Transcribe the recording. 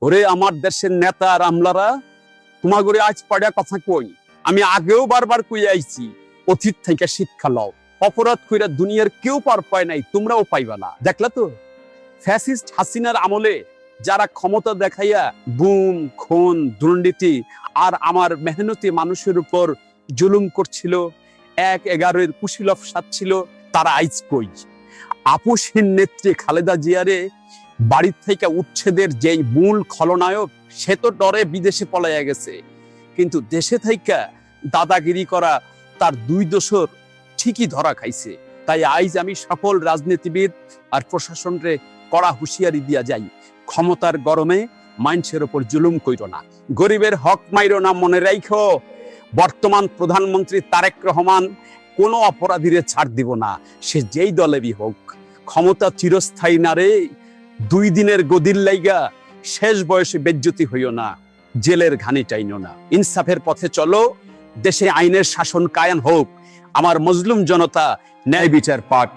ওরে আমার দেশের নেতা আর আমলারা, তোমাগরে আজ পাড়া কথা কই, আমি আগেও বারবার কই আইছি, অতীত থেকে শিক্ষা লও। অপরাধ কইরা দুনিয়ার কেউ পার পায় নাই, তোমরাও পাইবা না। দেখলা তো ফ্যাসিস্ট হাসিনার আমলে যারা ক্ষমতা দেখাইয়া গুম খুন দুর্নীতি আর আমার মেহনতি মানুষের উপর জুলুম করছিল, ১/১১-এর কুশীলভ সাজছিল, তারা আইজ কই? আপোষহীন নেত্রী খালেদা জিয়ারে বাড়ির থেকে উচ্ছেদের যেই মূল খলনায়ক, সে তো ডরে বিদেশে পলাইয়া গেছে, কিন্তু দেশে থাইকা দাদাগিরি করা তার ২ দোসর ঠিকই ধরা খাইছে। তাই আইজ আমি সকল রাজনীতিবিদ আর প্রশাসনরে কড়া হুঁশিয়ারি দিয়া যাই, ক্ষমতার গরমে মানুষের উপর জুলুম কইরো না, গরিবের হক মাইরো না। মনে রাখো, বর্তমান প্রধানমন্ত্রী তারেক রহমান কোনো অপরাধীরে ছাড় দিব না, সে যেই দলেরই হোক। ক্ষমতা চিরস্থায়ী না রে, ২ দিনের গদির লাইগা শেষ বয়সে বেজ্জতি হইও না, জেলের ঘানি টাইনো না। ইনসাফের পথে চলো, দেশে আইনের শাসন কায়েম হোক, আমার মজলুম জনতা ন্যায় বিচার পাক।